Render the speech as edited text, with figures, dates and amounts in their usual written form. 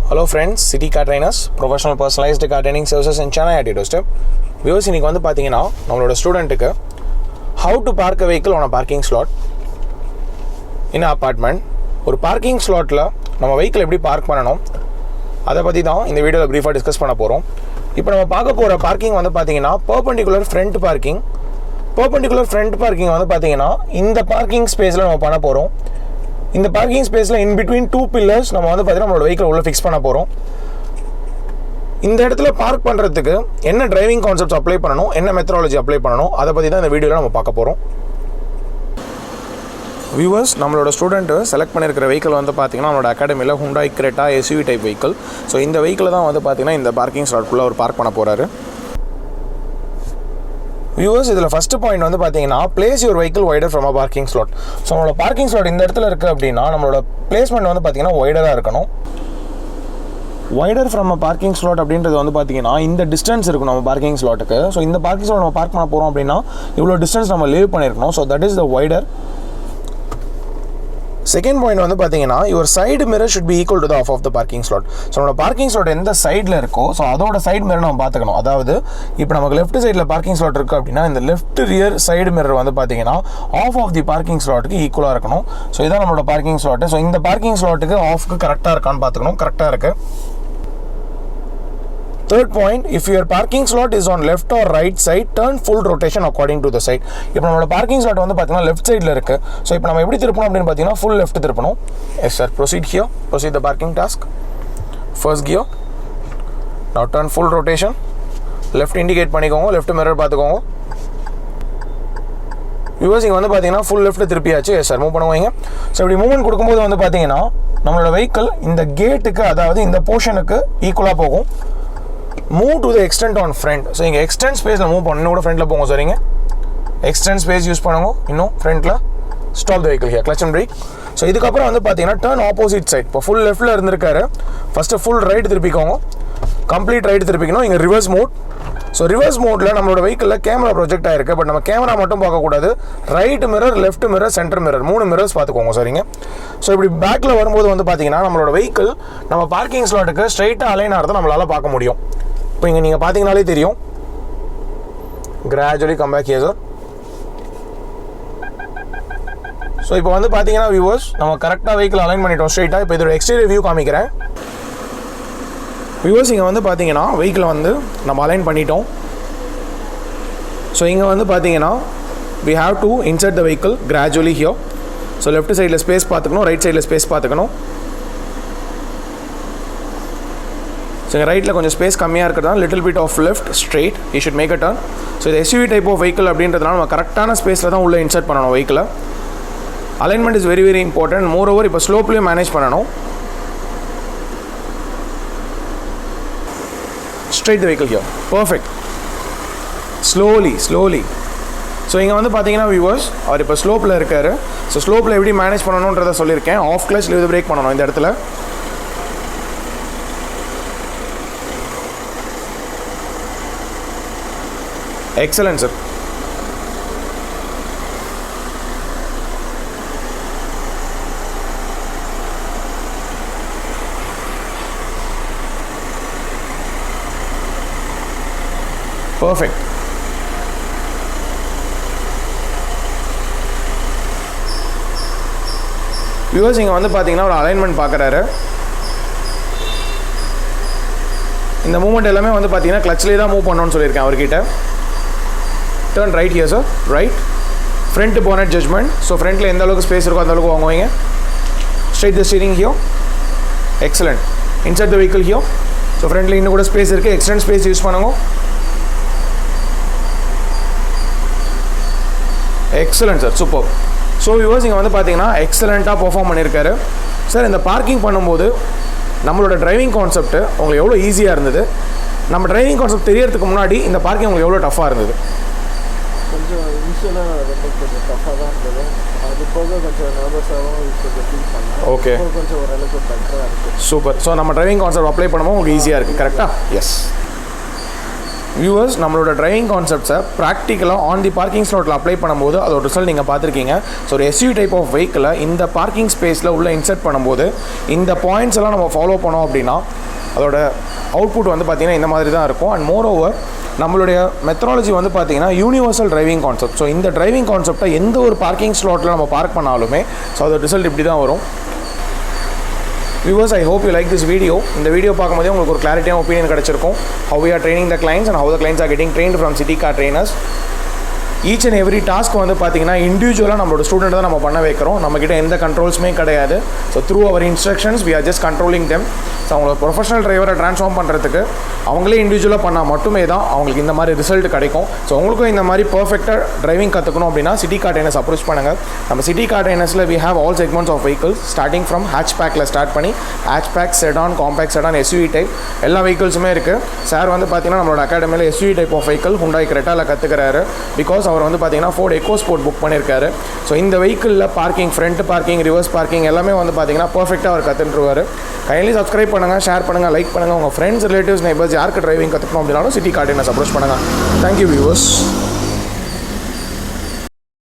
Hello friends, City Car Trainers, professional personalized car training services in Chennai at your doorstep. Viewers, இன்னைக்கு வந்து பாத்தீங்கன்னா நம்மளோட ஸ்டூடெண்ட்டுக்கு how to park a vehicle on a parking slot in an apartment. ஒரு parking ஸ்லாட்டில் நம்ம vehicle எப்படி park பண்ணணும் அதை பற்றி தான் இந்த வீடியோவில் ப்ரீஃபாக டிஸ்கஸ் பண்ண போகிறோம். இப்போ நம்ம பார்க்க போகிற பார்க்கிங் வந்து பார்த்தீங்கன்னா perpendicular front parking. Perpendicular front parking வந்து பார்த்தீங்கன்னா இந்த பார்க்கிங் ஸ்பேஸில் நம்ம பண்ண போகிறோம். இந்த பார்க்கிங் ஸ்பேஸில் இன் பிட்வீன் டூ பில்லர்ஸ் நம்ம வந்து பார்த்தீங்கன்னா நம்மளோட வெஹிக்கிள் உள்ள ஃபிக்ஸ் பண்ண போகிறோம். இந்த இடத்துல பார்க் பண்ணுறதுக்கு என்ன டிரைவிங் கான்செப்ட்ஸ் அப்ளை பண்ணணும், என்ன மெத்தடாலஜி அப்ளை பண்ணணும், அதை பற்றி தான் இந்த வீடியோவில் நம்ம பார்க்க போகிறோம். வியூவர்ஸ், நம்மளோட ஸ்டூடெண்ட்டு செலக்ட் பண்ணியிருக்கிற வெஹிக்கிள் வந்து பார்த்தீங்கன்னா நம்மளோட அகாடமியில் Hyundai Creta SUV type vehicle. So இந்த வெஹிக்கிள் தான் வந்து பார்த்தீங்கன்னா இந்த பார்க்கிங் ஸ்லாட்குள்ளே அவர் பார்க் பண்ண போகிறாரு. வியூவர்ஸ், இதில் ஃபஸ்ட்டு பாயிண்ட் வந்து பார்த்தீங்கன்னா place your vehicle wider from a parking slot. So நம்மளோட பார்க்கிங் ஸ்லாட் இந்த இடத்துல இருக்குது அப்படின்னா நம்மளோட பிளேஸ்மெண்ட் வந்து பார்த்தீங்கன்னா வைடராக இருக்கணும். Wider from a parking slot அப்படின்றது வந்து பார்த்தீங்கன்னா இந்த டிஸ்டன்ஸ் இருக்கும் நம்ம பார்க்கிங் ஸ்லாட்டுக்கு. ஸோ இந்த பார்க்கிங் ஸ்லாட் நம்ம பார்க் பண்ண போகிறோம் அப்படின்னா இவ்வளோ டிஸ்டன்ஸ் நம்ம லீவ் பண்ணியிருக்கணும். So that is the wider. Second point வந்து பார்த்தீங்கன்னா your side mirror should be equal to the half of the parking slot. So நம்மளோட பார்க்கிங் ஸ்லாட் எந்த சைடில் இருக்கோ ஸோ அதோட சைடு மிரர் நம்ம பார்த்துக்கணும். அதாவது இப்போ நமக்கு லெஃப்ட் சைடில் பார்க்கிங் ஸ்லாட் இருக்குது அப்படின்னா இந்த லெஃப்ட் ரியர் சைடு மிரர் வந்து பார்த்தீங்கன்னா ஆஃப் ஆஃப் தி பார்க்கிங் ஸ்லாட்டுக்கு ஈக்குவலாக இருக்கணும். ஸோ இதான் நம்மளோட பார்க்கிங் ஸ்லாட்டு. ஸோ இந்த பார்க்கிங் ஸ்லாட்டுக்கு ஆஃப்க்கு கரெக்டாக இருக்கான்னு பார்த்துக்கணும். கரெக்டாக இருக்குது. Third point, if your parking slot is on left or right side, turn full rotation according to the side. இப்போ நம்மளோட பார்க்கிங் ஸ்லாட் வந்து பார்த்தீங்கன்னா லெஃப்ட் சைடில் இருக்குது. ஸோ இப்போ நம்ம எப்படி திருப்பணும் அப்படின்னு பார்த்தீங்கன்னா ஃபுல் லெஃப்ட் திருப்பணும். Yes sir, proceed here, proceed the parking task. First gear, now turn full rotation. Left indicate பண்ணிக்கோங்க, லெஃப்ட் மிரர் பார்த்துக்கோங்க. வியூவர்ஸ், இங்கே வந்து பார்த்தீங்கன்னா ஃபுல் லெஃப்ட் திருப்பியாச்சு. எஸ் சார், மூவ் பண்ணுவாங்க. ஸோ இப்படி மூவ்மெண்ட் கொடுக்கும்போது வந்து பார்த்தீங்கன்னா நம்மளோட வெஹிக்கிள் இந்த கேட்டுக்கு, அதாவது இந்த போர்ஷனுக்கு ஈக்குவலாக போகும். Move to the extent on front. So இங்கே எக்ஸ்டென்ட் ஸ்பேஸில் மூவ் பண்ணணும். கூட ஃப்ரண்ட்டில் போங்க சரிங்க. எக்ஸ்டென்ட் ஸ்பேஸ் யூஸ் பண்ணுங்க. இன்னும் ஃப்ரண்ட்டில் stop the vehicle here, clutch and brake. So இதுக்கப்புறம் வந்து பார்த்தீங்கன்னா டர்ன் ஆப்போசிட் சைட். இப்போ ஃபுல் லெஃப்ட்டில் இருந்திருக்காரு, ஃபஸ்ட்டு ஃபுல் ரைட் திருப்பிக்கோங்க. கம்ப்ளீட் ரைட் திருப்பிக்கணும். இங்கே ரிவர்ஸ் மோட். ஸோ ரிவர்ஸ் மோடில் நம்மளோட வெஹிக்கிளில் கேமரா ப்ரொஜெக்ட் ஆயிருக்கு. பட் நம்ம கேமரா மட்டும் பார்க்கக்கூடாது. Right mirror, left mirror, centre mirror, 3 mirrors பார்த்துக்கோங்க சரிங்க. ஸோ இப்படி பேக்கில் வரும்போது வந்து பார்த்தீங்கன்னா நம்மளோட வெஹிக்கிள் நம்ம பார்க்கிங் ஸ்லாட்டுக்கு ஸ்ட்ரைட்டாக அலைன் ஆகிறத நம்மளால் பார்க்க முடியும். இப்போ இங்கே நீங்கள் பார்த்தீங்கனாலே தெரியும். Gradually come back here sir. So இப்போ வந்து பார்த்தீங்கன்னா வியூவர்ஸ், நம்ம கரெக்டாக வெஹிக்கிள் அலைன் பண்ணிட்டோம் ஸ்ட்ரைட்டாக. இப்போ இதோட எக்ஸ்டீரியர் வியூ காமிக்கிறேன். வியூவர்ஸ், இங்கே வந்து பார்த்தீங்கன்னா வெஹிக்கிளை வந்து நம்ம அலைன் பண்ணிட்டோம். ஸோ இங்கே வந்து பார்த்தீங்கன்னா we have to insert the vehicle gradually here. So left சைடில் ஸ்பேஸ் பார்த்துக்கணும், ரைட் சைடில் ஸ்பேஸ் பார்த்துக்கணும். ஸோ இங்கே ரைட்டில் கொஞ்சம் ஸ்பேஸ் கம்மியாக இருக்கிறதுனால little bit of left straight you should make a turn. So இது எஸ்யூவி டைப் ஆஃப் வெஹிக்கிள் அப்படின்றதுனால நம்ம கரெக்டான ஸ்பேஸில் தான் உள்ளே இன்சர்ட் பண்ணணும் வெஹிக்கிளை. Alignment is very very important. Moreover இப்போ ஸ்லோப்லேயும் மேனேஜ் பண்ணணும். Straight the vehicle here, perfect. Slowly. So இங்கே வந்து பார்த்தீங்கன்னா வியூவர்ஸ், அவர் இப்போ ஸ்லோப்பில் இருக்கார். ஸோ ஸ்லோப்பில் எப்படி மேனேஜ் பண்ணணுன்றதை சொல்லியிருக்கேன். ஆஃப் கிளச் லீவ் பிரேக் பண்ணணும் இந்த இடத்துல. Excellent sir. பர்ஃபெக்ட். வியூவர்ஸ், இங்கே வந்து பார்த்தீங்கன்னா ஒரு அலைன்மெண்ட் பார்க்குறாரு. இந்த மூவ்மெண்ட் எல்லாமே வந்து பார்த்தீங்கன்னா கிளச்லேயே தான் மூவ் பண்ணணும்னு சொல்லியிருக்கேன் அவர்கிட்ட. Turn right here sir, right. Front bonnet judgment. So ஃப்ரண்ட்டில் எந்த அளவுக்கு ஸ்பேஸ் இருக்கோ அந்த அளவுக்கு வாங்குவீங்க. Straight the steering here, excellent. Insert the vehicle here. So ஃப்ரண்ட்டில் இன்னும் கூட ஸ்பேஸ் இருக்குது, எக்ஸ்டெண்ட் ஸ்பேஸ் யூஸ் பண்ணுங்க. Excellent sir, super. So viewers, இங்கே வந்து பார்த்தீங்கன்னா எக்ஸலண்ட்டாக பெர்ஃபார்ம் பண்ணியிருக்காரு சார். இந்த பார்க்கிங் பண்ணும்போது நம்மளோட டிரைவிங் கான்செப்ட்டு உங்களுக்கு எவ்வளோ ஈஸியாக இருந்தது, நம்ம டிரைவிங் கான்செப்ட் தெரியறதுக்கு முன்னாடி இந்த பார்க்கிங் உங்களுக்கு எவ்வளோ டஃப்பாக இருந்தது? கொஞ்சம் இனிஷியலாக ரொம்ப கொஞ்சம் டஃப்பாக தான் இருந்தது. அது போக கொஞ்சம் நர்வஸாகவும் கொஞ்சம் ஃபீல் பண்ணேன். ஓகே, கொஞ்சம் ஓரளவுக்கு பெட்டராக இருக்குது. சூப்பர். ஸோ நம்ம டிரைவிங் கான்செப்ட் அப்ளை பண்ணும்போது உங்களுக்கு ஈஸியாக இருக்குது. கரெக்டாக? எஸ். வியூவர்ஸ், நம்மளோட டிரைவிங் கான்செப்ட்ஸை ப்ராக்டிக்கலாக ஆன் தி பார்க்கிங் ஸ்லாட்டில் அப்ளை பண்ணும்போது அதோட ரிசல்ட் நீங்கள் பார்த்துருக்கீங்க. ஸோ ஒரு எஸ்யூவி டைப் ஆஃப் வெஹிக்கிளை இந்த பார்க்கிங் ஸ்பேஸில் உள்ள இன்சர்ட் பண்ணும்போது இந்த பாயிண்ட்ஸ் எல்லாம் நம்ம ஃபாலோ பண்ணோம் அப்படின்னா அதோட அவுட்புட் வந்து பார்த்திங்கன்னா இந்த மாதிரி தான் இருக்கும். அண்ட் மோர் ஓவர் நம்மளுடைய மெத்தடாலஜி வந்து பார்த்திங்கன்னா யூனிவர்சல் டிரைவிங் கான்செப்ட். ஸோ இந்த டிரைவிங் கான்செப்டை எந்த ஒரு பார்க்கிங் ஸ்லாட்டில் நம்ம பார்க் பண்ணாலுமே ஸோ அதோட ரிசல்ட் இப்படி தான் வரும். Viewers, I hope you like this video. இந்த வீடியோ பார்க்கும்போதே உங்களுக்கு ஒரு கிளாரிட்டியான ஒப்பீனியன் கிடச்சிருக்கும். How we are training the clients and how the clients are getting trained from City Car Trainers. Each and every task வந்து பார்த்திங்கன்னா இண்டிவிஜுவலாக நம்மளோட ஸ்டூடெண்ட் தான் நம்ம பண்ண வைக்கிறோம். நம்மக்கிட்ட எந்த கண்ட்ரோல்ஸுமே கிடையாது. So through our instructions we are just controlling them. So அவங்கள ப்ரொஃபஷனல் டிரைவரை ட்ரான்ஸ்ஃபார்ம் பண்ணுறதுக்கு அவங்களே இண்டிவிஜுவலாக பண்ணால் மட்டுமே தான் அவங்களுக்கு இந்த மாதிரி ரிசல்ட் கிடைக்கும். ஸோ உங்களுக்கும் இந்த மாதிரி பர்ஃபெக்டாக டிரைவிங் கற்றுக்கணும் அப்படின்னா சிட்டி கார் ட்ரைனர்ஸ் அப்ரோச் பண்ணுங்கள். நம்ம சிட்டி கார் ட்ரைனர்ஸில் we have all segments of vehicles starting from hatchbackல ஸ்டார்ட் பண்ணி hatchback, sedan, compact sedan, SUV type எல்லா வெஹிக்கிள்ஸுமே இருக்குது. சார் வந்து பார்த்திங்கன்னா நம்மளோட அகாடமியில் SUV type of vehicle Hyundai Cretaல கற்றுக்கிறாரு. பிகாஸ் அவர் வந்து பார்த்திங்கன்னா Ford EcoSport புக் பண்ணியிருக்காரு. ஸோ இந்த வெஹிக்கிளில் parking, front parking, reverse parking எல்லாமே வந்து பார்த்திங்கன்னா பர்ஃபெக்டாக அவர் கற்றுட்டுருவார். கைண்ட்லி சப்ஸ்கிரைப் பண்ணுங்கள், ஷேர் பண்ணுங்கள், லைக் பண்ணுங்கள். உங்கள் ஃப்ரெண்ட்ஸ், ரிலேட்டிவ்ஸ், நெய்பர்ஸ் யாருக்கு டிரைவிங் கற்றுக்கணும் அப்படின்னாலும் சிட்டி கார் ட்ரைனர்ஸ் அப்ரோச் பண்ணுங்கள். Thank you viewers.